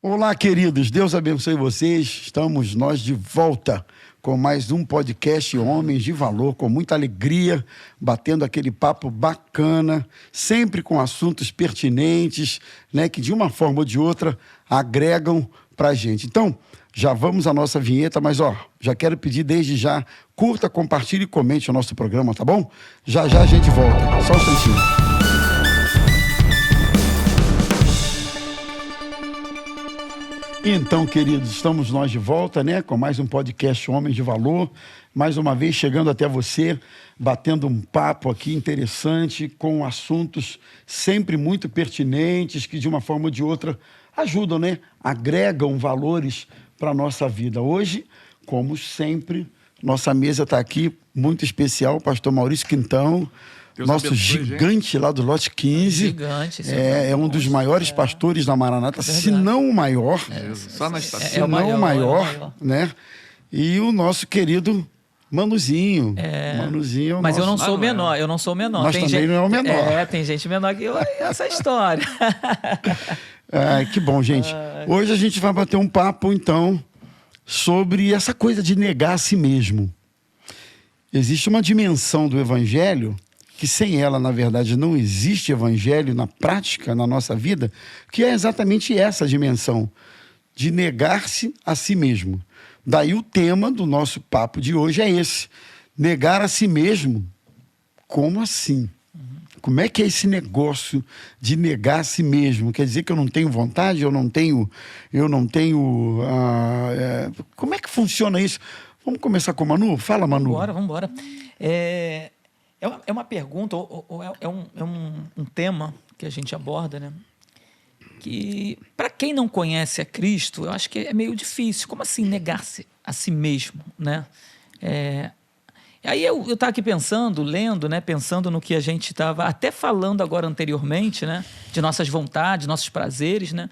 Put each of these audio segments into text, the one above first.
Olá, queridos. Deus abençoe vocês. Estamos nós de volta com mais um podcast Homens de Valor, com muita alegria, batendo aquele papo bacana, sempre com assuntos pertinentes, né, que de uma forma ou de outra agregam para a gente. Então, já vamos à nossa vinheta, mas já quero pedir desde já, curta, compartilhe e comente o nosso programa, tá bom? Já a gente volta. Só um instantinho. Então, queridos, estamos nós de volta, né, com mais um podcast Homens de Valor, mais uma vez chegando até você, batendo um papo aqui interessante, com assuntos sempre muito pertinentes, que de uma forma ou de outra ajudam, né, agregam valores para a nossa vida. Hoje, como sempre, nossa mesa está aqui muito especial, o pastor Maurício Quintão, Deus nosso abençoe, gigante, gente. Lá do Lote 15. Gigante. É um dos maiores pastores da Maranata, se não o maior. Só na estação. Se não o maior, né? E o nosso querido Manuzinho. Manuzinho mas eu não sou menor, eu não sou menor. Mas tem também não é o menor. Tem gente menor que eu, essa história. Que bom, gente. Hoje a gente vai bater um papo, então, sobre essa coisa de negar a si mesmo. Existe uma dimensão do evangelho que sem ela, na verdade, não existe evangelho na prática, na nossa vida, que é exatamente essa dimensão, de negar-se a si mesmo. Daí o tema do nosso papo de hoje é esse, negar a si mesmo. Como assim? Como é que é esse negócio de negar a si mesmo? Quer dizer que eu não tenho vontade, eu não tenho... Como é que funciona isso? Vamos começar com o Manu? Fala, Manu. Vamos embora. É uma pergunta, ou é um tema que a gente aborda, né? Que, para quem não conhece a Cristo, eu acho que é meio difícil. Como assim negar-se a si mesmo, né? Aí eu estava aqui pensando, lendo, né? Pensando no que a gente estava até falando agora anteriormente, né? De nossas vontades, nossos prazeres, né?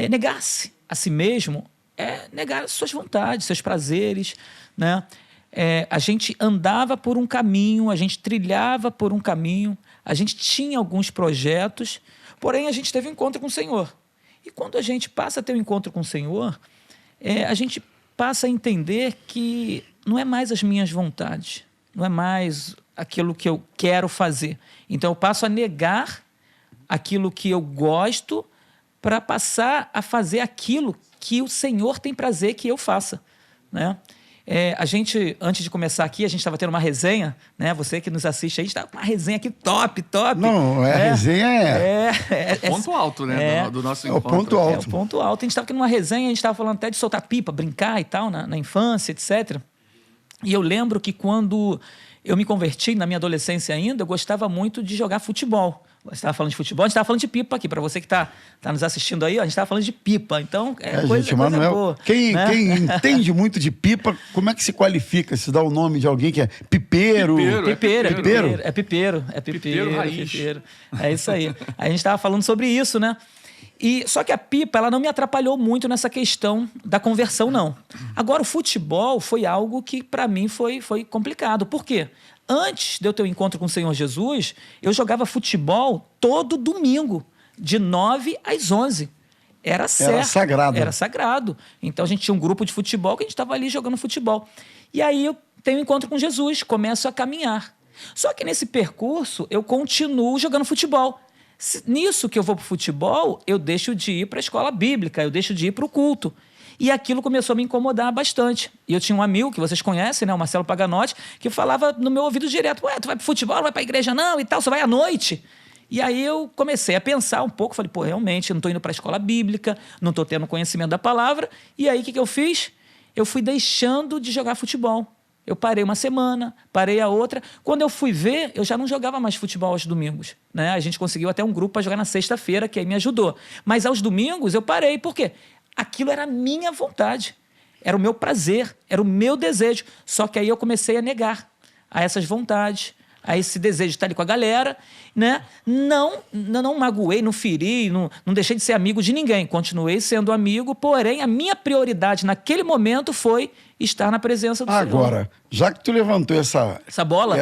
Negar-se a si mesmo é negar as suas vontades, seus prazeres, né? A gente andava por um caminho, a gente trilhava por um caminho, a gente tinha alguns projetos, porém a gente teve um encontro com o Senhor. E quando a gente passa a ter um encontro com o Senhor, a gente passa a entender que não é mais as minhas vontades, não é mais aquilo que eu quero fazer. Então eu passo a negar aquilo que eu gosto para passar a fazer aquilo que o Senhor tem prazer que eu faça, né? A gente, antes de começar aqui, a gente estava tendo uma resenha, né? Você que nos assiste aí, a gente estava com uma resenha aqui top. Não, a resenha é o ponto alto, né? Do nosso encontro. É o ponto alto. É o ponto alto. A gente estava aqui numa resenha, a gente estava falando até de soltar pipa, brincar e tal, na infância, etc. E eu lembro que quando eu me converti, na minha adolescência ainda, eu gostava muito de jogar futebol. Você estava falando de futebol, a gente estava falando de pipa aqui. Para você que está nos assistindo aí, a gente estava falando de pipa. Então, coisa boa. Quem entende muito de pipa, como é que se qualifica? Se dá o nome de alguém que é pipeiro? É pipeiro raiz. É isso aí. A gente estava falando sobre isso, né? Só que a pipa, ela não me atrapalhou muito nessa questão da conversão, não. Agora, o futebol foi algo que, para mim, foi complicado. Por quê? Antes de eu ter um encontro com o Senhor Jesus, eu jogava futebol todo domingo, de 9 às 11. Era certo. Era sagrado. Então, a gente tinha um grupo de futebol que a gente estava ali jogando futebol. E aí, eu tenho um encontro com Jesus, começo a caminhar. Só que nesse percurso, eu continuo jogando futebol. Nisso que eu vou para o futebol, eu deixo de ir para a escola bíblica, eu deixo de ir para o culto. E aquilo começou a me incomodar bastante. E eu tinha um amigo que vocês conhecem, né, o Marcelo Paganotti, que falava no meu ouvido direto: tu vai para o futebol, não vai para a igreja não e tal, só vai à noite. E aí eu comecei a pensar um pouco, falei, realmente, eu não estou indo para a escola bíblica, não estou tendo conhecimento da palavra. E aí o que eu fiz? Eu fui deixando de jogar futebol. Eu parei uma semana, parei a outra. Quando eu fui ver, eu já não jogava mais futebol aos domingos, né? A gente conseguiu até um grupo para jogar na sexta-feira, que aí me ajudou. Mas aos domingos eu parei. Por quê? Aquilo era a minha vontade, era o meu prazer, era o meu desejo. Só que aí eu comecei a negar a essas vontades, a esse desejo de estar ali com a galera, né? Não magoei, não feri, não deixei de ser amigo de ninguém. Continuei sendo amigo, porém a minha prioridade naquele momento foi estar na presença do Senhor. Agora, já que tu levantou essa bola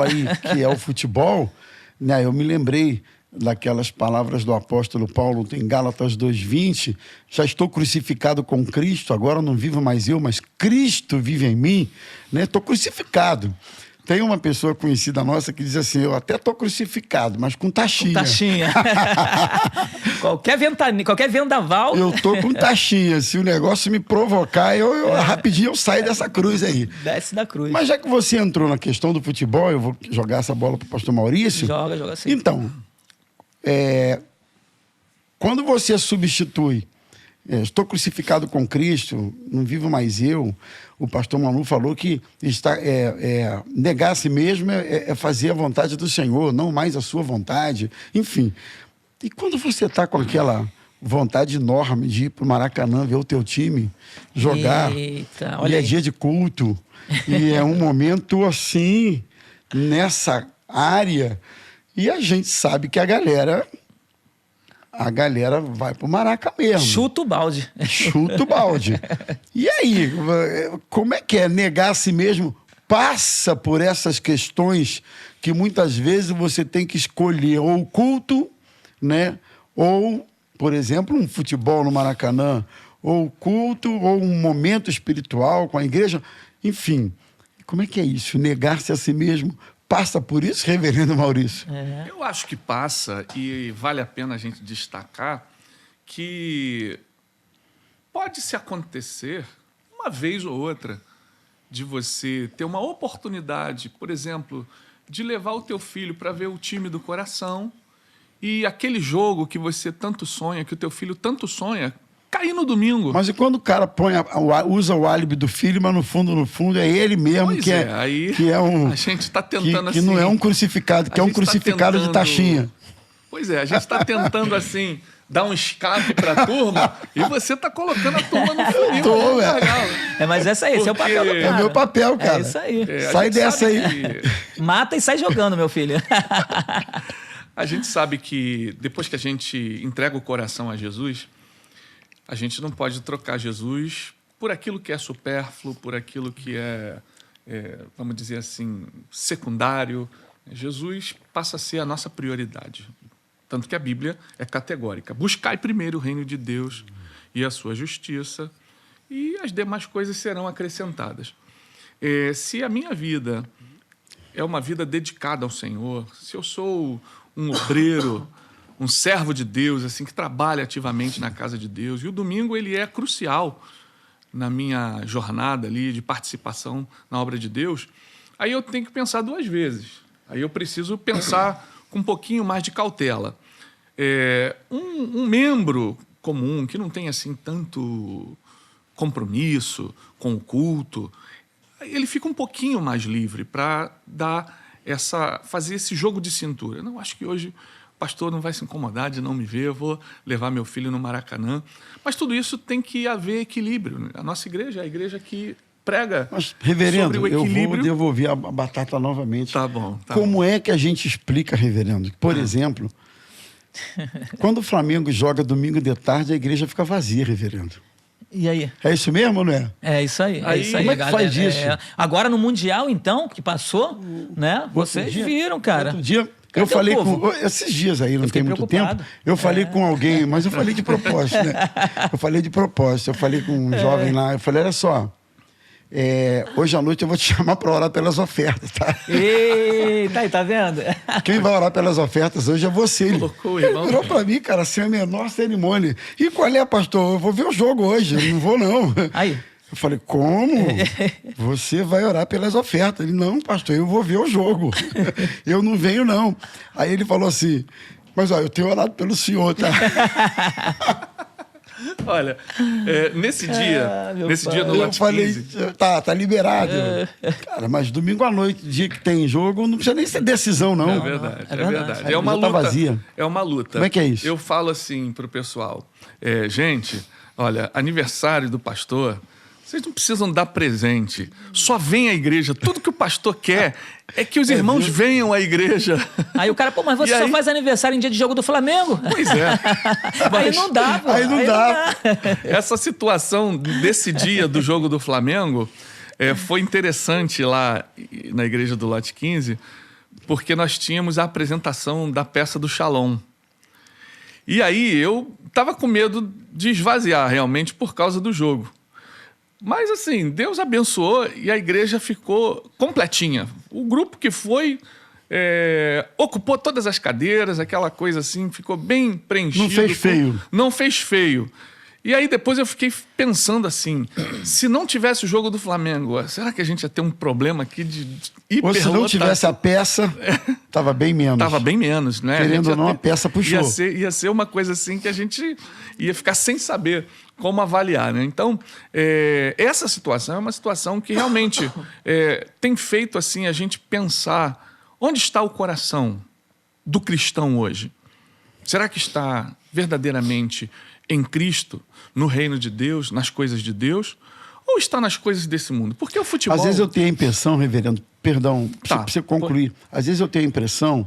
aí, que é o futebol, né? Eu me lembrei daquelas palavras do apóstolo Paulo em Gálatas 2:20, já estou crucificado com Cristo, agora não vivo mais eu, mas Cristo vive em mim, né? Estou crucificado. Tem uma pessoa conhecida nossa que diz assim, eu até estou crucificado, mas com taxinha. Com taxinha. qualquer vendaval... Eu estou com taxinha. Se o negócio me provocar, rapidinho eu saio dessa cruz aí. Desce da cruz. Mas já que você entrou na questão do futebol, eu vou jogar essa bola para o pastor Maurício. Joga sim. Então, quando você substitui, estou crucificado com Cristo, não vivo mais eu, o pastor Manu falou que negar a si mesmo é fazer a vontade do Senhor, não mais a sua vontade, enfim. E quando você está com aquela vontade enorme de ir para o Maracanã ver o teu time jogar, eita, olha e é aí. dia de culto, e é um momento assim, nessa área, e a gente sabe que a galera vai pro Maraca mesmo. Chuta o balde. Chuta o balde. E aí, como é que é negar a si mesmo? Passa por essas questões que muitas vezes você tem que escolher ou o culto, né? Ou, por exemplo, um futebol no Maracanã, ou o culto, ou um momento espiritual com a igreja. Enfim, como é que é isso? Negar-se a si mesmo. Passa por isso, reverendo Maurício? Eu acho que passa, e vale a pena a gente destacar que pode-se acontecer uma vez ou outra de você ter uma oportunidade, por exemplo, de levar o teu filho para ver o time do coração e aquele jogo que você tanto sonha, que o teu filho tanto sonha, cair no domingo. Mas e quando o cara usa o álibi do filho, mas no fundo é ele mesmo Pois que é um... A gente está tentando que assim... não é um crucificado, que é um crucificado de taxinha. Pois é, a gente está tentando assim... dar um escape para a turma e você está colocando a turma no funil. Mas esse é o papel do cara. É meu papel, cara. É isso aí. Sai dessa aí. Mata e sai jogando, meu filho. A gente sabe que depois que a gente entrega o coração a Jesus, a gente não pode trocar Jesus por aquilo que é supérfluo, por aquilo que vamos dizer assim, secundário. Jesus passa a ser a nossa prioridade. Tanto que a Bíblia é categórica. Buscai primeiro o reino de Deus e a sua justiça, e as demais coisas serão acrescentadas. Se a minha vida é uma vida dedicada ao Senhor, se eu sou um obreiro, um servo de Deus, assim, que trabalha ativamente na casa de Deus, e o domingo ele é crucial na minha jornada ali de participação na obra de Deus, aí eu tenho que pensar duas vezes. Aí eu preciso pensar com um pouquinho mais de cautela. Um membro comum, que não tem assim tanto compromisso com o culto, ele fica um pouquinho mais livre para fazer esse jogo de cintura. Não, acho que hoje o pastor não vai se incomodar de não me ver, eu vou levar meu filho no Maracanã. Mas tudo isso tem que haver equilíbrio. A nossa igreja é a igreja que prega. Mas, reverendo, sobre o equilíbrio. Eu vou devolver a batata novamente. Tá bom. Como é que a gente explica, reverendo? Por exemplo, quando o Flamengo joga domingo de tarde, a igreja fica vazia, reverendo. E aí? É isso mesmo ou não é? É isso aí. Como é que faz isso? Agora no Mundial, então, que passou, né? Vocês viram, cara. Outro dia, eu falei com... Esses dias aí, não tem muito tempo. Eu falei com alguém, mas eu falei de propósito, né? Eu falei de propósito. Eu falei com um jovem lá, eu falei, olha só... hoje à noite eu vou te chamar para orar pelas ofertas, tá? Eita, aí, tá vendo? Quem vai orar pelas ofertas hoje é você. Ele virou para mim, cara, sem a menor cerimônia. E qual é, pastor? Eu vou ver o jogo hoje, eu não vou não. Aí. Eu falei, como? Você vai orar pelas ofertas. Ele, não, pastor, eu vou ver o jogo. Eu não venho, não. Aí ele falou assim, mas ó, eu tenho orado pelo senhor, tá? Olha, nesse dia no Lote 15... Eu falei, tá liberado. Cara, mas domingo à noite, dia que tem jogo, não precisa nem ser decisão, não. É verdade. É uma luta. Tá vazia. É uma luta. Como é que é isso? Eu falo assim pro pessoal, gente, olha, aniversário do pastor... Vocês não precisam dar presente. Só vem à igreja. Tudo que o pastor quer é que os irmãos venham à igreja. Aí o cara, mas você só faz aniversário em dia de jogo do Flamengo? Pois é. Aí não dá, pô. Aí não dá. Essa situação desse dia do jogo do Flamengo foi interessante lá na igreja do Lote 15, porque nós tínhamos a apresentação da peça do Shalom. E aí eu estava com medo de esvaziar realmente por causa do jogo. Mas assim, Deus abençoou e a igreja ficou completinha. O grupo que foi ocupou todas as cadeiras, aquela coisa assim, ficou bem preenchido. Não fez feio. Não fez feio. E aí depois eu fiquei pensando assim, se não tivesse o jogo do Flamengo, será que a gente ia ter um problema aqui de hiperlotação? Ou se não tivesse a peça, tava bem menos. Tava bem menos, né? Querendo ou não, a peça puxou. Ia ser uma coisa assim que a gente ia ficar sem saber como avaliar, né? Então, essa situação é uma situação que realmente tem feito assim a gente pensar onde está o coração do cristão hoje. Será que está verdadeiramente em Cristo, no reino de Deus, nas coisas de Deus, ou está nas coisas desse mundo? Porque o futebol... Às vezes eu tenho a impressão, reverendo, perdão, para você concluir, às vezes eu tenho a impressão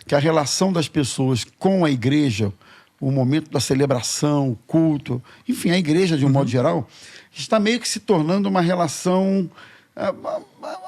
que a relação das pessoas com a igreja, o momento da celebração, o culto, enfim, a igreja de um modo geral, está meio que se tornando uma relação,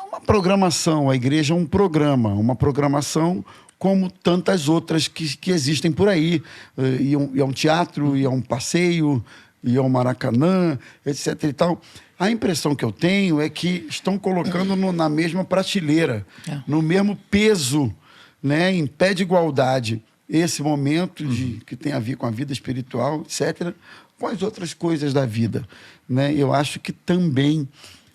uma programação. A igreja é um programa, uma programação como tantas outras que existem por aí. E é um teatro, e é um passeio, e é um Maracanã, etc. e tal. A impressão que eu tenho é que estão colocando na mesma prateleira, no mesmo peso, né, em pé de igualdade, esse momento que tem a ver com a vida espiritual, etc., com as outras coisas da vida. Né? Eu acho que também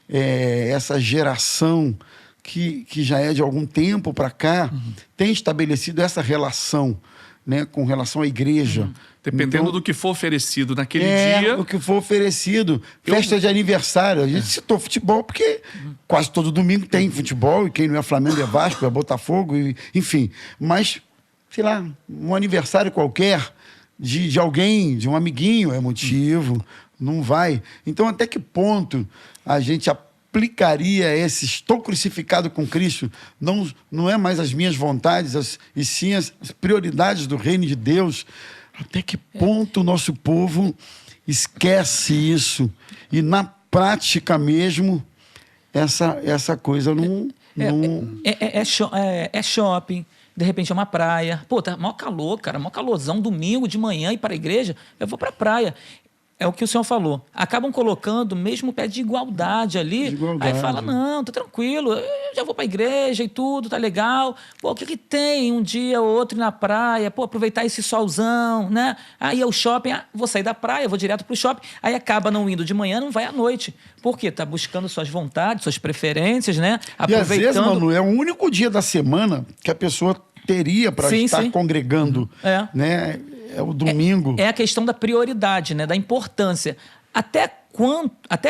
essa geração que já é de algum tempo para cá, tem estabelecido essa relação, né, com relação à igreja. Dependendo então, do que for oferecido naquele dia. O que for oferecido. Festa de aniversário. A gente citou futebol porque quase todo domingo tem futebol, e quem não é Flamengo é Vasco, é Botafogo, enfim. Mas, sei lá, um aniversário qualquer de alguém, de um amiguinho, é motivo, não vai. Então, até que ponto a gente aplicaria esse estou crucificado com Cristo, não é mais as minhas vontades, e sim as prioridades do reino de Deus? Até que ponto o nosso povo esquece isso? E na prática mesmo, essa coisa não... É shopping, de repente é uma praia. Pô, tá mó calor, cara, mó calorzão, domingo de manhã, ir para a igreja, eu vou para a praia. É o que o senhor falou. Acabam colocando mesmo pé de igualdade ali. Aí fala, não, tô tranquilo, eu já vou pra igreja e tudo, tá legal. Pô, o que tem um dia ou outro na praia? Pô, aproveitar esse solzão, né? Aí é o shopping, vou sair da praia, vou direto pro shopping. Aí acaba não indo de manhã, não vai à noite. Por quê? Tá buscando suas vontades, suas preferências, né? Aproveitando... E às vezes, mano, é o único dia da semana que a pessoa teria para estar congregando, né? É o domingo. É a questão da prioridade, né? Da importância. Até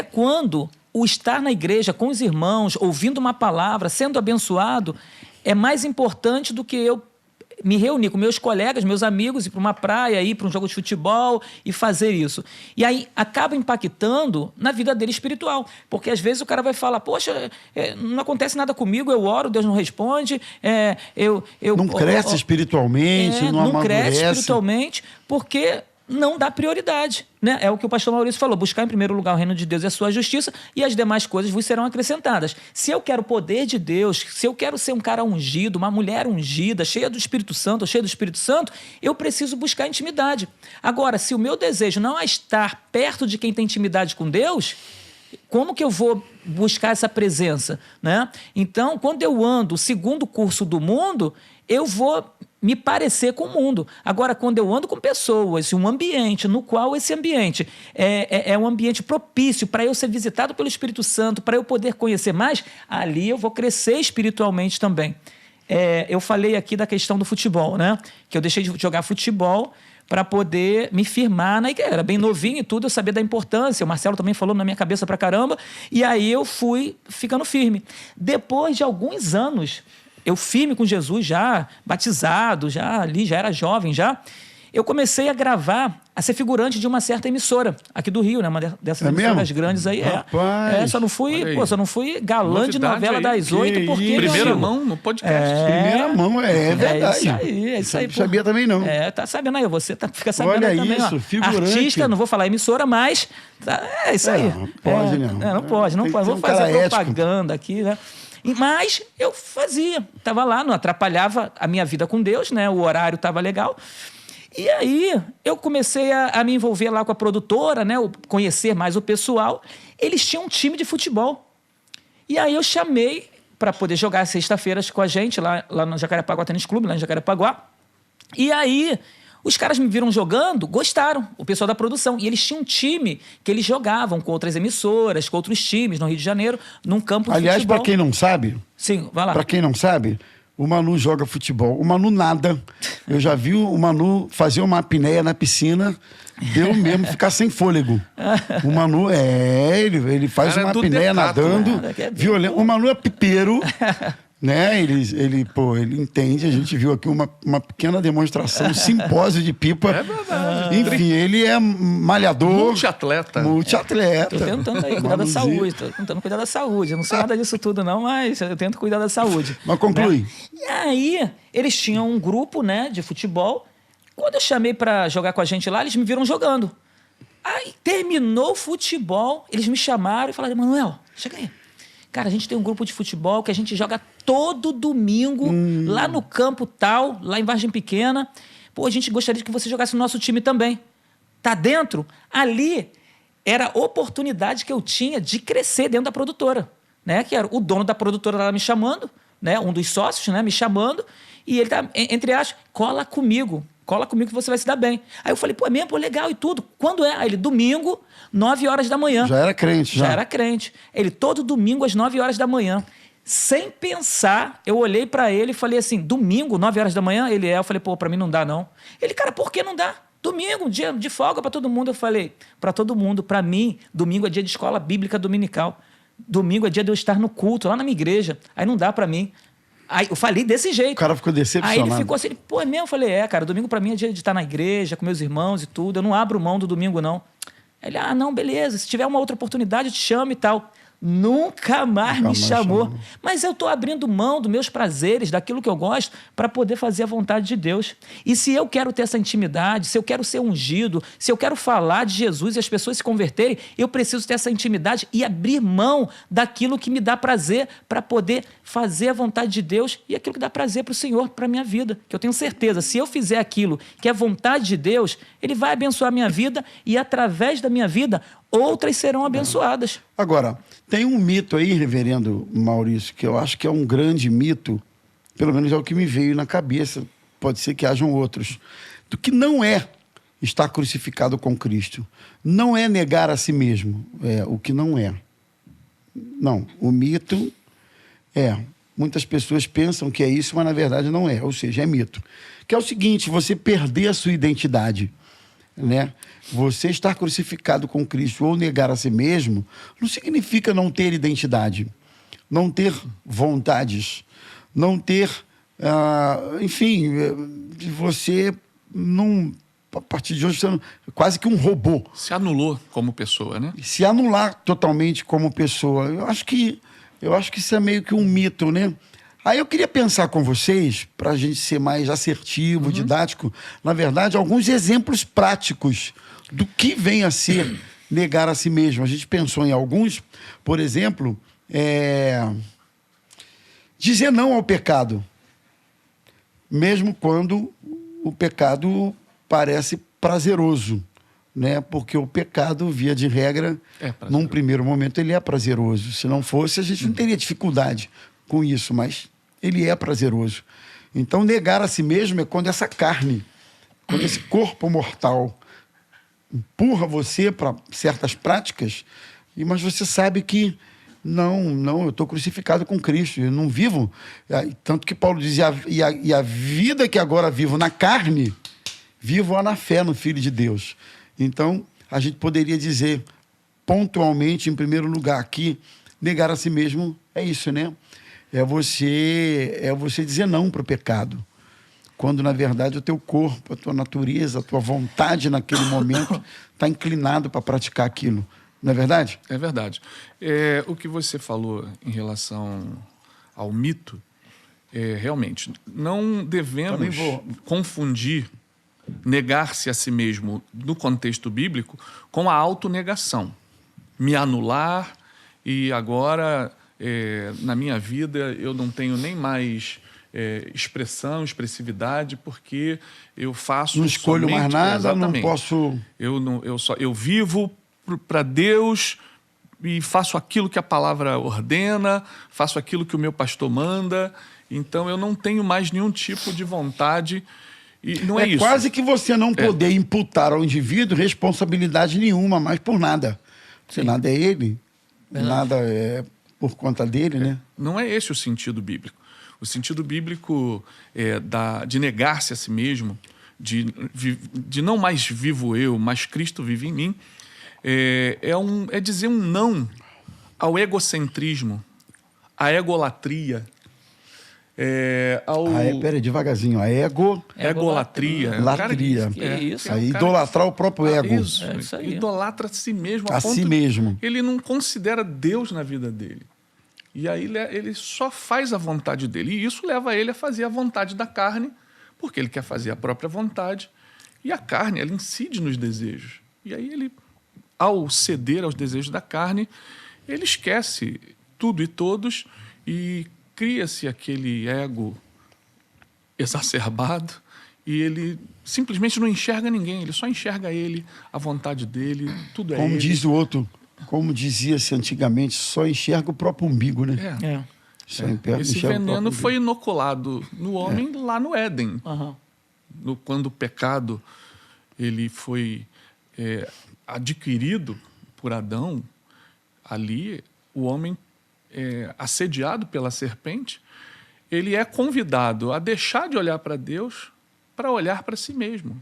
quando o estar na igreja com os irmãos, ouvindo uma palavra, sendo abençoado, é mais importante do que eu me reunir com meus colegas, meus amigos, ir para uma praia, ir para um jogo de futebol e fazer isso. E aí acaba impactando na vida dele espiritual. Porque às vezes o cara vai falar, poxa, não acontece nada comigo, eu oro, Deus não responde. Não cresce espiritualmente, não amadurece. Não cresce espiritualmente porque não dá prioridade, né? É o que o pastor Maurício falou, buscar em primeiro lugar o reino de Deus e a sua justiça, e as demais coisas vos serão acrescentadas. Se eu quero o poder de Deus, se eu quero ser um cara ungido, uma mulher ungida, cheia do Espírito Santo, eu preciso buscar intimidade. Agora, se o meu desejo não é estar perto de quem tem intimidade com Deus, como que eu vou buscar essa presença, né? Então, quando eu ando segundo o curso do mundo, eu vou me parecer com o mundo. Agora, quando eu ando com pessoas, um ambiente no qual esse ambiente é um ambiente propício para eu ser visitado pelo Espírito Santo, para eu poder conhecer mais, ali eu vou crescer espiritualmente também. Eu falei aqui da questão do futebol, né? Que eu deixei de jogar futebol para poder me firmar na igreja. Era bem novinho e tudo, eu sabia da importância. O Marcelo também falou na minha cabeça pra caramba. E aí eu fui ficando firme. Depois de alguns anos, eu firme com Jesus já, batizado, já ali, já era jovem já, eu comecei a gravar, a ser figurante de uma certa emissora aqui do Rio, né? Uma dessas emissoras grandes aí. Só não fui galã de novela aí, das 8, porque... Primeira mão no podcast. Primeira mão, é verdade. É isso aí. Não sabia também, não. Tá sabendo aí, você fica sabendo. Olha aí também. Isso, ó. figurante. Artista, não vou falar emissora, mas... É isso aí. Não pode, não. Não pode. Vou fazer propaganda aqui, né? Mas eu fazia, estava lá, não atrapalhava a minha vida com Deus, né? O horário estava legal. E aí eu comecei a me envolver lá com a produtora, né? Conhecer mais o pessoal. Eles tinham um time de futebol. E aí eu chamei para poder jogar sexta-feiras com a gente lá no Jacarepaguá Tênis Clube, lá em Jacarepaguá. E aí os caras me viram jogando, gostaram, o pessoal da produção. E eles tinham um time que eles jogavam com outras emissoras, com outros times no Rio de Janeiro, num campo de Aliás, futebol. para quem não sabe... Sim, vai lá. Para quem não sabe, o Manu joga futebol. O Manu nada. Eu já vi o Manu fazer uma apneia na piscina, deu mesmo ficar sem fôlego. O Manu, ele faz Cara, uma do apneia decato, nadando, né? violento. O Manu é pipeiro, né? Ele entende. A gente viu aqui uma pequena demonstração, um simpósio de pipa. É verdade. Enfim, ele é malhador. Multiatleta. Tô tentando aí cuidar da saúde, tô tentando cuidar da saúde. Eu não sei nada disso tudo não, mas eu tento cuidar da saúde. Mas conclui. Né? E aí, eles tinham um grupo, né, de futebol. Quando eu chamei para jogar com a gente lá, eles me viram jogando. Aí, terminou o futebol, eles me chamaram e falaram, Manuel, chega aí. Cara, a gente tem um grupo de futebol que a gente joga todo domingo lá no campo tal, lá em Vargem Pequena. Pô, a gente gostaria que você jogasse no nosso time também. Tá dentro? Ali era a oportunidade que eu tinha de crescer dentro da produtora, né? Que era o dono da produtora lá me chamando, né? Um dos sócios, né? Me chamando. E ele tá, entre aspas, cola comigo que você vai se dar bem. Aí eu falei, pô, é mesmo? Pô, legal e tudo. Quando é? Aí ele, domingo, 9 horas da manhã. Já era crente, já. Já era crente. Ele, todo domingo, às 9 horas da manhã. Sem pensar, eu olhei pra ele e falei assim, domingo, 9 horas da manhã? Ele eu falei, pô, pra mim não dá, não. Ele, cara, por que não dá? Domingo, dia de folga pra todo mundo. Eu falei, pra todo mundo, pra mim, domingo é dia de escola bíblica dominical. Domingo é dia de eu estar no culto, lá na minha igreja. Aí não dá pra mim. Aí eu falei desse jeito. O cara ficou decepcionado. Aí ele ficou assim, pô, é mesmo? Eu falei, cara, domingo pra mim é dia de estar na igreja, com meus irmãos e tudo. Eu não abro mão do domingo, não. Ele, não, beleza. Se tiver uma outra oportunidade, eu te chamo e tal. Nunca mais me chamou. Mas eu estou abrindo mão dos meus prazeres, daquilo que eu gosto, para poder fazer a vontade de Deus. E se eu quero ter essa intimidade, se eu quero ser ungido, se eu quero falar de Jesus e as pessoas se converterem, eu preciso ter essa intimidade e abrir mão daquilo que me dá prazer para poder fazer a vontade de Deus e aquilo que dá prazer para o Senhor, para a minha vida. Que eu tenho certeza, se eu fizer aquilo que é vontade de Deus, Ele vai abençoar a minha vida e, através da minha vida, outras serão abençoadas. Agora, tem um mito aí, reverendo Maurício, que eu acho que é um grande mito, pelo menos é o que me veio na cabeça, pode ser que hajam outros, do que não é estar crucificado com Cristo. Não é negar a si mesmo, o que não é. Não, o mito muitas pessoas pensam que é isso, mas na verdade não é, ou seja, é mito. Que é o seguinte, você perder a sua identidade, né? Você estar crucificado com Cristo ou negar a si mesmo não significa não ter identidade, não ter vontades, não ter, enfim, você não, a partir de hoje, você não, quase que um robô. Se anulou como pessoa, né? Se anular totalmente como pessoa. Eu acho que isso é meio que um mito, né? Aí eu queria pensar com vocês, para a gente ser mais assertivo, didático, na verdade, alguns exemplos práticos do que vem a ser negar a si mesmo. A gente pensou em alguns, por exemplo, dizer não ao pecado, mesmo quando o pecado prazeroso, né? Porque o pecado, via de regra, num primeiro momento, ele é prazeroso. Se não fosse, a gente não teria dificuldade com isso, mas ele é prazeroso. Então, negar a si mesmo é quando essa carne, quando esse corpo mortal empurra você para certas práticas, mas você sabe que não, eu estou crucificado com Cristo, eu não vivo. Tanto que Paulo diz, e a vida que agora vivo na carne, vivo na fé no Filho de Deus. Então, a gente poderia dizer, pontualmente, em primeiro lugar, que negar a si mesmo é isso, né? É você dizer não para o pecado. Quando, na verdade, o teu corpo, a tua natureza, a tua vontade naquele momento está inclinado para praticar aquilo. Não é verdade? É verdade. O que você falou em relação ao mito, realmente, não devemos confundir negar-se a si mesmo no contexto bíblico com a autonegação. Me anular e agora na minha vida eu não tenho nem mais expressividade, porque eu faço Não escolho somente, mais nada, exatamente. não posso... Eu vivo para Deus e faço aquilo que a palavra ordena, faço aquilo que o meu pastor manda, então eu não tenho mais nenhum tipo de vontade. E não é isso. Quase que você não poder imputar ao indivíduo responsabilidade nenhuma, mais por nada. Porque nada é ele, nada é por conta dele, né? Não é esse o sentido bíblico. O sentido bíblico de negar-se a si mesmo, de não mais vivo eu, mas Cristo vive em mim, é dizer um não ao egocentrismo, à egolatria, Peraí, devagarzinho. A egolatria. Latria. Que isso? Idolatrar o próprio ego. Isso aí. Idolatra a si mesmo. A si mesmo. Ele não considera Deus na vida dele. E aí ele só faz a vontade dele. E isso leva ele a fazer a vontade da carne, porque ele quer fazer a própria vontade. E a carne, ela incide nos desejos. E aí ele, ao ceder aos desejos da carne, ele esquece tudo e todos e cria-se aquele ego exacerbado e ele simplesmente não enxerga ninguém, ele só enxerga ele, a vontade dele, tudo é Como ele. diz o outro, como dizia-se antigamente, só enxerga o próprio umbigo, né? Esse veneno foi inoculado no homem lá no Éden. Uhum. Quando o pecado ele foi adquirido por Adão, ali o homem assediado pela serpente, ele é convidado a deixar de olhar para Deus para olhar para si mesmo,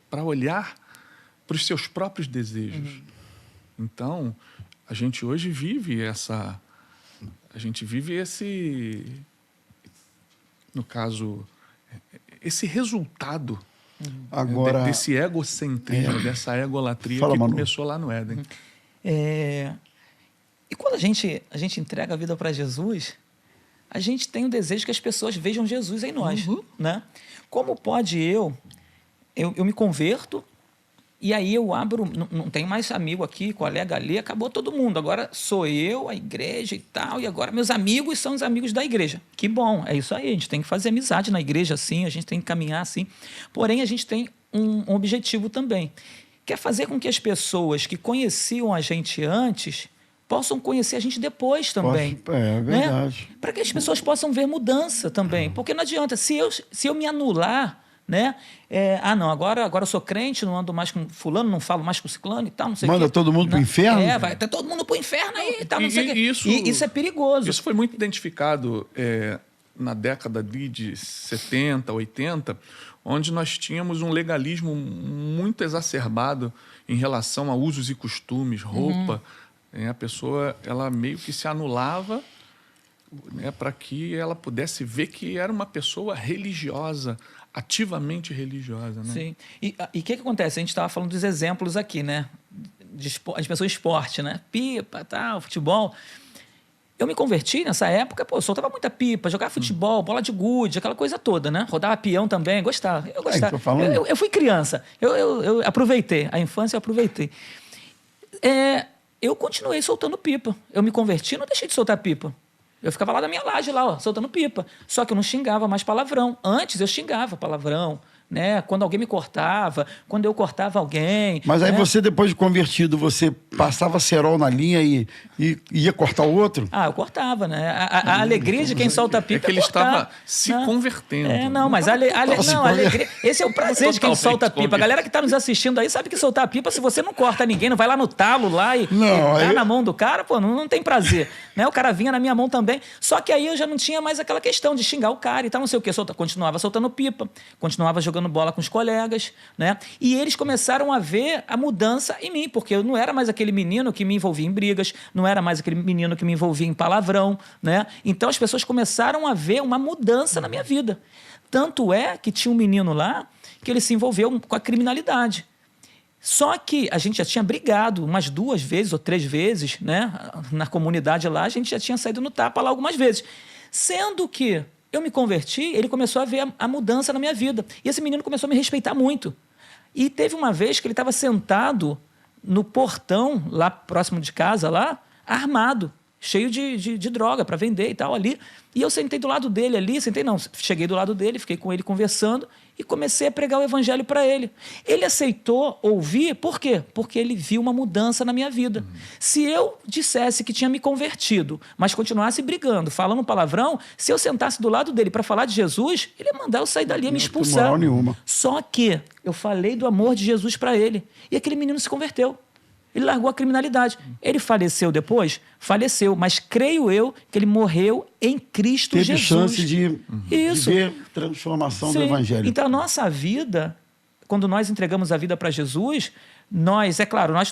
para olhar para os seus próprios desejos. Uhum. Então, a gente hoje vive no caso, esse resultado agora, desse egocentrismo, dessa egolatria que começou lá no Éden. E quando a gente entrega a vida para Jesus, a gente tem o desejo que as pessoas vejam Jesus em nós. Uhum. Né? Como pode eu me converto e aí eu abro, não tem mais amigo aqui, colega ali, acabou todo mundo. Agora sou eu, a igreja e tal, e agora meus amigos são os amigos da igreja. Que bom, é isso aí, a gente tem que fazer amizade na igreja assim, a gente tem que caminhar assim. Porém, a gente tem um objetivo também, que é fazer com que as pessoas que conheciam a gente antes possam conhecer a gente depois também. É verdade. Né? Para que as pessoas possam ver mudança também. Porque não adianta, se eu me anular, né? Não, agora eu sou crente, não ando mais com fulano, não falo mais com ciclano e tal, não sei o quê. Manda todo mundo pro inferno? Vai ter todo mundo pro inferno aí e tal, não sei o quê. Isso é perigoso. Isso foi muito identificado na década de 70, 80, onde nós tínhamos um legalismo muito exacerbado em relação a usos e costumes, roupa. A pessoa, ela meio que se anulava, né, para que ela pudesse ver que era uma pessoa religiosa, ativamente religiosa. Né? Sim. E o que acontece? A gente estava falando dos exemplos aqui, né? As pessoas esporte, né? Pipa, tal, futebol. Eu me converti nessa época, soltava muita pipa, jogava futebol, bola de gude, aquela coisa toda, né? Rodava peão também, gostava. Eu gostava. Eu fui criança, eu aproveitei. A infância eu aproveitei. Eu continuei soltando pipa. Eu me converti, não deixei de soltar pipa. Eu ficava lá na minha laje, lá, soltando pipa. Só que eu não xingava mais palavrão. Antes eu xingava palavrão, né? Quando alguém me cortava, quando eu cortava alguém. Mas aí né? você, depois de convertido, você passava cerol na linha e ia cortar o outro? Eu cortava, né? A alegria de quem solta pipa é que ele estava se convertendo. Não, mas a alegria... Esse é o prazer de quem solta pipa. A galera que está nos assistindo aí sabe que soltar pipa, se você não corta ninguém, não vai lá no talo lá e dá na mão do cara, pô, não tem prazer. Né? O cara vinha na minha mão também. Só que aí eu já não tinha mais aquela questão de xingar o cara e tal, não sei o quê. Continuava soltando pipa, continuava jogando bola com os colegas, né? E eles começaram a ver a mudança em mim, porque eu não era mais aquele menino que me envolvia em brigas, não era mais aquele menino que me envolvia em palavrão, né? Então as pessoas começaram a ver uma mudança na minha vida. Tanto é que tinha um menino lá que ele se envolveu com a criminalidade. Só que a gente já tinha brigado umas 2 vezes ou 3 vezes, né? Na comunidade lá, a gente já tinha saído no tapa lá algumas vezes. Sendo que eu me converti, ele começou a ver a mudança na minha vida. E esse menino começou a me respeitar muito. E teve uma vez que ele estava sentado no portão, lá próximo de casa, lá, armado. cheio de droga para vender e tal ali. E eu sentei do lado dele ali, cheguei do lado dele, fiquei com ele conversando e comecei a pregar o evangelho para ele. Ele aceitou ouvir, por quê? Porque ele viu uma mudança na minha vida. Se eu dissesse que tinha me convertido, mas continuasse brigando, falando palavrão, se eu sentasse do lado dele para falar de Jesus, ele ia mandar eu sair dali, ia me expulsar. Moral nenhuma. Só que eu falei do amor de Jesus para ele e aquele menino se converteu. Ele largou a criminalidade. Ele faleceu depois? Faleceu, mas creio eu que ele morreu em Cristo Jesus. Teve chance de ver transformação do evangelho. Então, a nossa vida, quando nós entregamos a vida para Jesus, nós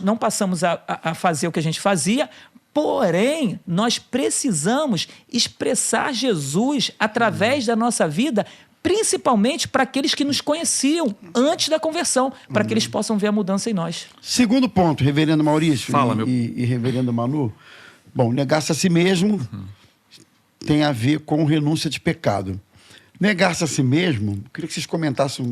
não passamos a fazer o que a gente fazia, porém, nós precisamos expressar Jesus através da nossa vida, principalmente para aqueles que nos conheciam antes da conversão, para que eles possam ver a mudança em nós. Segundo ponto, reverendo Maurício Fala, e reverendo Manu. Bom, negar-se a si mesmo tem a ver com renúncia de pecado. Negar-se a si mesmo, queria que vocês comentassem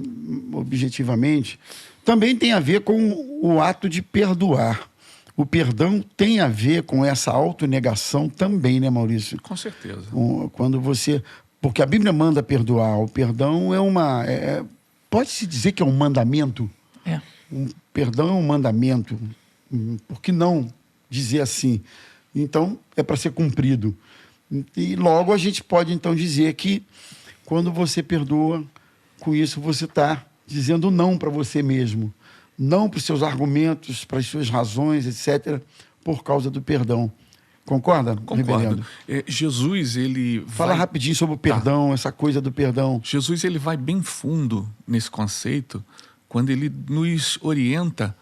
objetivamente, também tem a ver com o ato de perdoar. O perdão tem a ver com essa autonegação também, né, Maurício? Com certeza. Quando você... Porque a Bíblia manda perdoar. O perdão é uma... pode-se dizer que é um mandamento? É. Perdão é um mandamento. Por que não dizer assim? Então, é para ser cumprido. E logo a gente pode, então, dizer que quando você perdoa, com isso você está dizendo não para você mesmo. Não para os seus argumentos, para as suas razões, etc., por causa do perdão. Concorda, reverendo? Jesus, ele Fala rapidinho sobre o perdão, essa coisa do perdão. Jesus, ele vai bem fundo nesse conceito quando ele nos orienta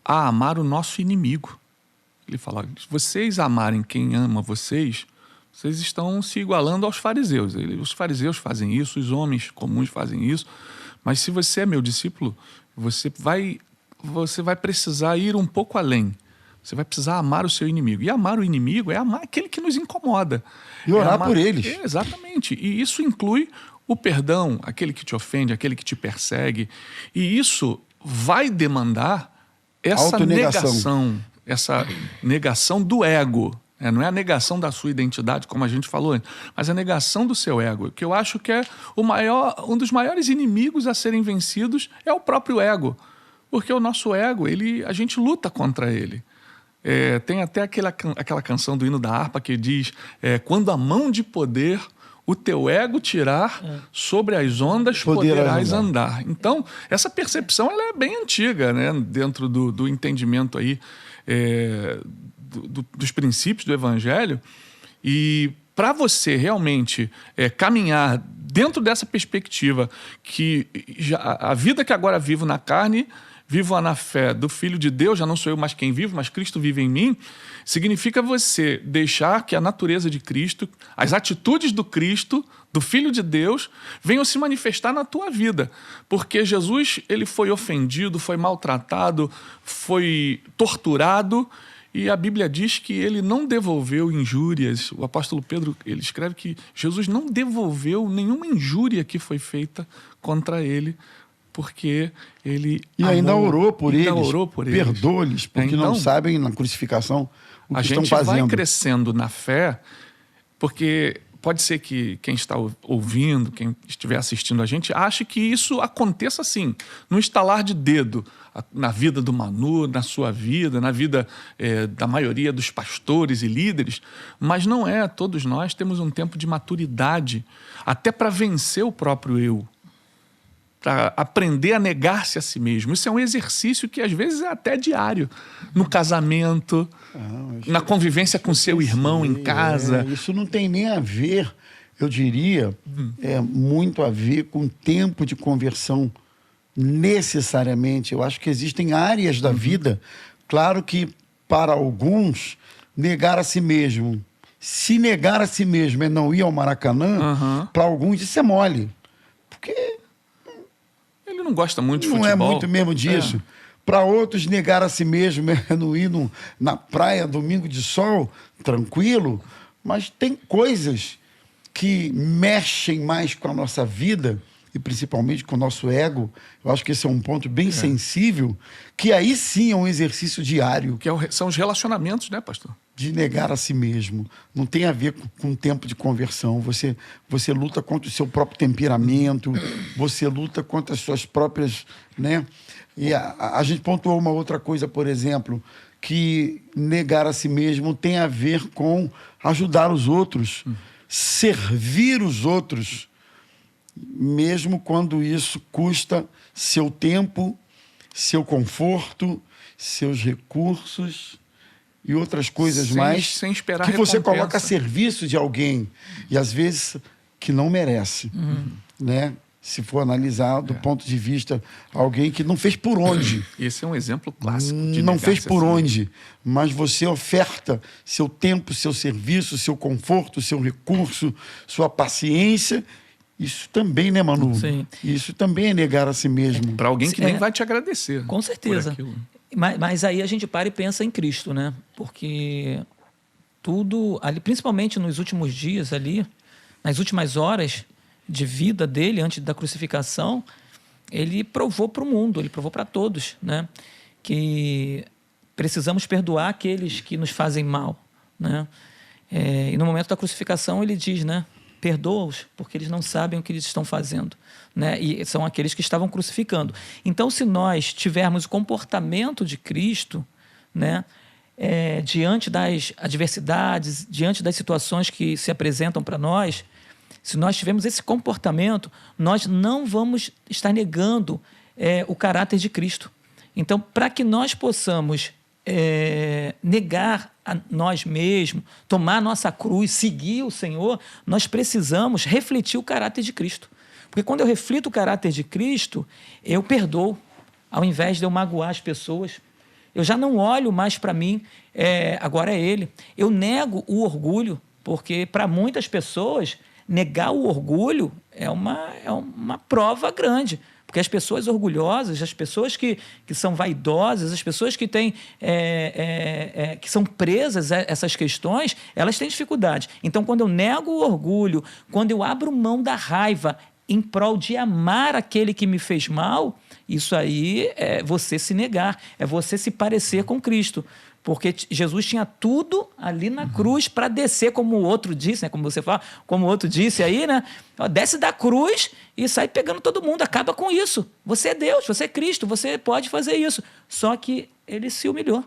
a amar o nosso inimigo. Ele fala, se vocês amarem quem ama vocês estão se igualando aos fariseus. Os fariseus fazem isso, os homens comuns fazem isso, mas se você é meu discípulo, você vai precisar ir um pouco além. Você vai precisar amar o seu inimigo. E amar o inimigo é amar aquele que nos incomoda. E orar por eles. Exatamente. E isso inclui o perdão, aquele que te ofende, aquele que te persegue. E isso vai demandar essa negação do ego. Não é a negação da sua identidade, como a gente falou, mas a negação do seu ego, que eu acho que é um dos maiores inimigos a serem vencidos é o próprio ego. Porque o nosso ego, a gente luta contra ele. Tem até aquela canção do hino da harpa que diz quando a mão de poder o teu ego tirar, sobre as ondas poderás andar. Então, essa percepção ela é bem antiga, né? Dentro do entendimento aí, dos princípios do Evangelho. E para você realmente caminhar dentro dessa perspectiva que a vida que agora vivo na carne... Vivo na fé do Filho de Deus, já não sou eu mais quem vivo, mas Cristo vive em mim, significa você deixar que a natureza de Cristo, as atitudes do Cristo, do Filho de Deus, venham se manifestar na tua vida. Porque Jesus, ele foi ofendido, foi maltratado, foi torturado, e a Bíblia diz que ele não devolveu injúrias. O apóstolo Pedro, ele escreve que Jesus não devolveu nenhuma injúria que foi feita contra ele, porque ele ainda orou por eles, perdoou-lhes, perdoa-lhes, porque então, não sabem na crucificação o que estão fazendo. A gente vai crescendo na fé, porque pode ser que quem está ouvindo, quem estiver assistindo a gente, ache que isso aconteça assim, num estalar de dedo, na vida do Manu, na sua vida, na vida da maioria dos pastores e líderes, mas não é. Todos nós temos um tempo de maturidade, até para vencer o próprio eu, para aprender a negar-se a si mesmo. Isso é um exercício que às vezes é até diário, no casamento, na convivência com seu irmão em casa. Isso não tem nem a ver, eu diria, muito a ver com tempo de conversão necessariamente. Eu acho que existem áreas da vida, claro que para alguns, negar a si mesmo. Se negar a si mesmo é não ir ao Maracanã, para alguns isso é mole. Porque ele não gosta muito de futebol. Não é muito mesmo disso. Para outros, negar a si mesmo é não ir na praia, domingo de sol, tranquilo. Mas tem coisas que mexem mais com a nossa vida e principalmente com o nosso ego, eu acho que esse é um ponto bem sensível, que aí sim é um exercício diário. Que são os relacionamentos, né, pastor? De negar a si mesmo. Não tem a ver com o tempo de conversão. Você luta contra o seu próprio temperamento, você luta contra as suas próprias... né? E a gente pontuou uma outra coisa, por exemplo, que negar a si mesmo tem a ver com ajudar os outros, servir os outros, mesmo quando isso custa seu tempo, seu conforto, seus recursos e outras coisas sem esperar que você recompensa. coloca a serviço de alguém e às vezes que não merece, né? Se for analisar do ponto de vista alguém que não fez por onde. Esse é um exemplo clássico de Não fez negar-se por a si onde, mas você oferta seu tempo, seu serviço, seu conforto, seu recurso, sua paciência. Isso também, né, Manu? Sim. Isso também é negar a si mesmo. para alguém que nem vai te agradecer. Com certeza. por aquilo. Mas aí a gente para e pensa em Cristo, né? Porque tudo ali, principalmente nos últimos dias ali, nas últimas horas de vida dele, antes da crucificação, ele provou para o mundo, ele provou para todos, né? Que precisamos perdoar aqueles que nos fazem mal, né? E no momento da crucificação ele diz, né? Perdoa-os, porque eles não sabem o que eles estão fazendo, né? E são aqueles que estavam crucificando. Então, se nós tivermos o comportamento de Cristo, né? Diante das adversidades, diante das situações que se apresentam para nós, se nós tivermos esse comportamento, nós não vamos estar negando o caráter de Cristo. Então, para que nós possamos negar a nós mesmos, tomar a nossa cruz, seguir o Senhor, nós precisamos refletir o caráter de Cristo. Porque quando eu reflito o caráter de Cristo, eu perdoo, ao invés de eu magoar as pessoas. Eu já não olho mais para mim, agora é Ele. Eu nego o orgulho, porque para muitas pessoas, negar o orgulho é uma prova grande. Porque as pessoas orgulhosas, as pessoas que são vaidosas, as pessoas que têm, que são presas a essas questões, elas têm dificuldade. Então, quando eu nego o orgulho, quando eu abro mão da raiva em prol de amar aquele que me fez mal, isso aí é você se negar, é você se parecer com Cristo. Porque Jesus tinha tudo ali na cruz para descer, como o outro disse, né? Como você fala, como o outro disse aí, né? Desce da cruz e sai pegando todo mundo, acaba com isso. Você é Deus, você é Cristo, você pode fazer isso. Só que ele se humilhou,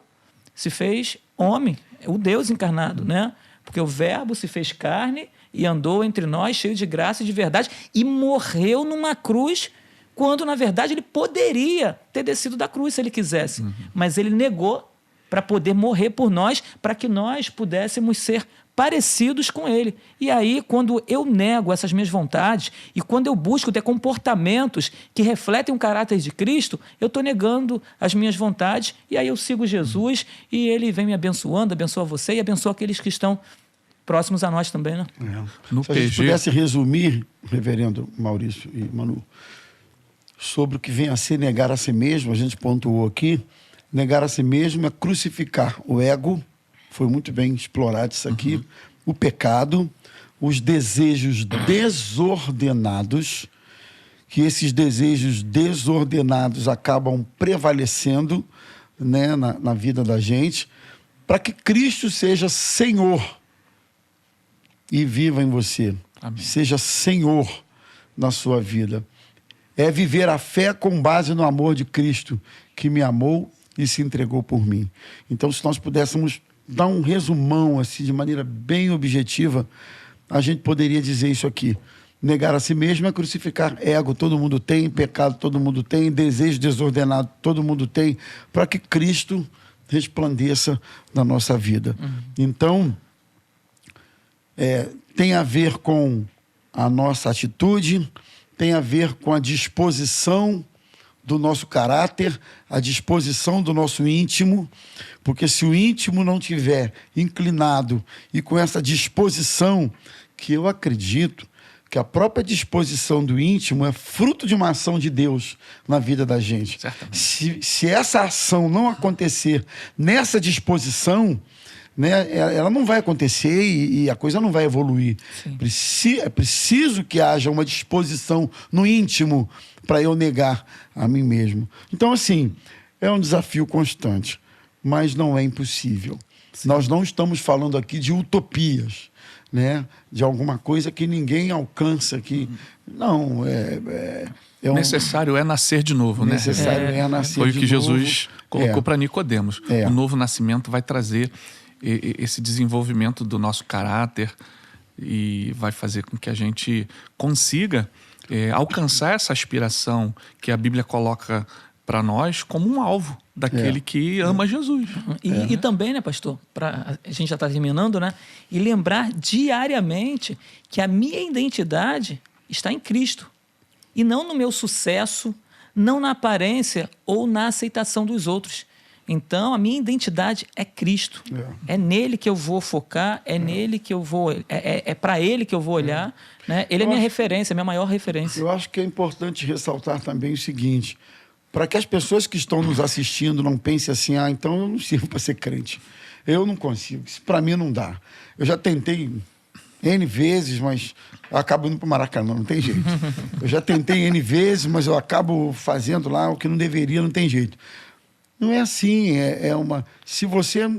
se fez homem, o Deus encarnado, né? Porque o Verbo se fez carne e andou entre nós, cheio de graça e de verdade, e morreu numa cruz, quando, na verdade, ele poderia ter descido da cruz se ele quisesse. Mas ele negou para poder morrer por nós, para que nós pudéssemos ser parecidos com Ele. E aí, quando eu nego essas minhas vontades e quando eu busco ter comportamentos que refletem o caráter de Cristo, eu estou negando as minhas vontades e aí eu sigo Jesus e Ele vem me abençoando, abençoa você e abençoa aqueles que estão próximos a nós também, né? No Se a gente PG, pudesse resumir, reverendo Maurício e Manu, sobre o que vem a ser negar a si mesmo, a gente pontuou aqui, negar a si mesmo é crucificar o ego, foi muito bem explorado isso aqui, o pecado, os desejos desordenados, que esses desejos desordenados acabam prevalecendo, né, na vida da gente, para que Cristo seja Senhor e viva em você. Amém. Seja Senhor na sua vida. É viver a fé com base no amor de Cristo, que me amou e se entregou por mim. Então, se nós pudéssemos dar um resumão, assim, de maneira bem objetiva, a gente poderia dizer isso aqui. Negar a si mesmo é crucificar ego, todo mundo tem, pecado todo mundo tem, desejo desordenado todo mundo tem, para que Cristo resplandeça na nossa vida. Então, tem a ver com a nossa atitude, tem a ver com a disposição do nosso caráter, a disposição do nosso íntimo, porque se o íntimo não tiver inclinado e com essa disposição, que eu acredito que a própria disposição do íntimo é fruto de uma ação de Deus na vida da gente. Se essa ação não acontecer nessa disposição, né, ela não vai acontecer e a coisa não vai evoluir. É preciso que haja uma disposição no íntimo para eu negar a mim mesmo. Então, assim, é um desafio constante, mas não é impossível. Nós não estamos falando aqui de utopias, né, de alguma coisa que ninguém alcança. Não, necessário é nascer de novo, né? Necessário é nascer de novo. Foi o que Jesus colocou para Nicodemos. É. O novo nascimento vai trazer esse desenvolvimento do nosso caráter e vai fazer com que a gente consiga alcançar essa aspiração que a Bíblia coloca para nós como um alvo daquele que ama Jesus. E também, né, pastor, a gente já está terminando, né? E lembrar diariamente que a minha identidade está em Cristo. E não no meu sucesso, não na aparência ou na aceitação dos outros. Então, a minha identidade é Cristo. É nele que eu vou focar, é nele que eu vou... É para ele que eu vou olhar. Né? Ele é minha referência, minha maior referência. Eu acho que é importante ressaltar também o seguinte, para que as pessoas que estão nos assistindo não pensem assim, então eu não sirvo para ser crente. Eu não consigo, isso para mim não dá. Eu já tentei N vezes, mas eu acabo indo para o Maracanã, não tem jeito. Eu já tentei N vezes, mas eu acabo fazendo lá o que não deveria, não tem jeito. Não é assim, se você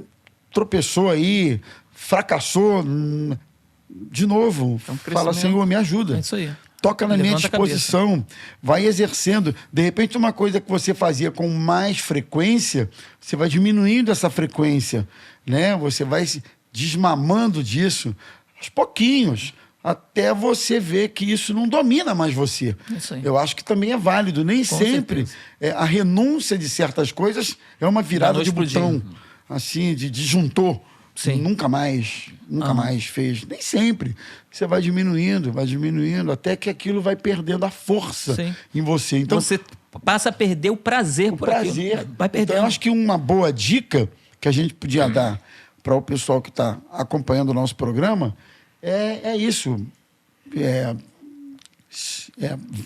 tropeçou aí, fracassou, de novo, fala, Senhor, me ajuda. É isso aí. Toca na minha disposição, vai exercendo. De repente, uma coisa que você fazia com mais frequência, você vai diminuindo essa frequência, né? Você vai se desmamando disso aos pouquinhos, até você ver que isso não domina mais você. Isso aí. Eu acho que também é válido. Nem sempre a renúncia de certas coisas é uma virada de botão, assim, de disjuntor. Sim. Nunca mais fez. Nem sempre. Você vai diminuindo, até que aquilo vai perdendo a força em você. Então, você passa a perder o prazer por aquilo. Vai perdendo. Então, eu acho que uma boa dica que a gente podia dar para o pessoal que está acompanhando o nosso programa é isso.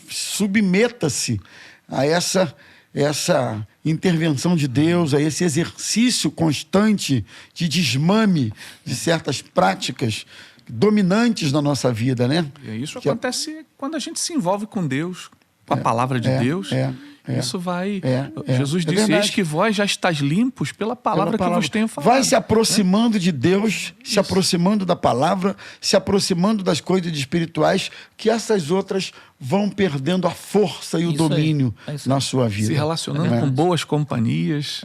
Submeta-se a essa intervenção de Deus, a esse exercício constante de desmame de certas práticas dominantes na nossa vida, né? E isso acontece quando a gente se envolve com Deus, com a palavra de Deus. Isso vai... Jesus disse, eis que vós já estáis limpos pela palavra que vos tenho falado. Vai se aproximando de Deus, se aproximando da palavra, se aproximando das coisas espirituais, que essas outras vão perdendo a força e o domínio na sua vida. Se relacionando com boas companhias,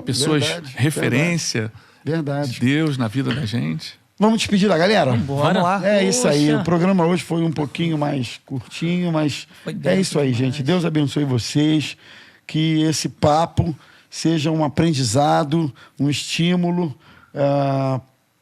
pessoas referência de Deus na vida da gente. Vamos despedir da galera? Vamos lá. É isso aí. O programa hoje foi um pouquinho mais curtinho, mas é isso aí, gente. Deus abençoe vocês. Que esse papo seja um aprendizado, um estímulo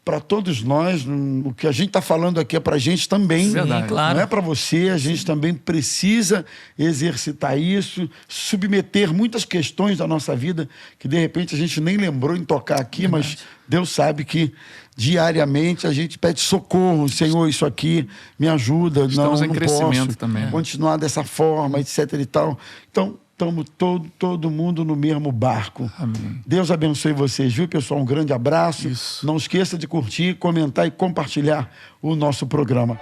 para todos nós. O que a gente está falando aqui é para a gente também. Verdade. Claro. Não é para você. A gente também precisa exercitar isso, submeter muitas questões da nossa vida que, de repente, a gente nem lembrou em tocar aqui, mas Deus sabe que diariamente a gente pede socorro. Senhor, isso aqui me ajuda. Estamos em crescimento posso também. continuar dessa forma, etc. e tal. Então, estamos todo mundo no mesmo barco. Amém. Deus abençoe vocês, viu, pessoal? Um grande abraço. Isso. Não esqueça de curtir, comentar e compartilhar o nosso programa.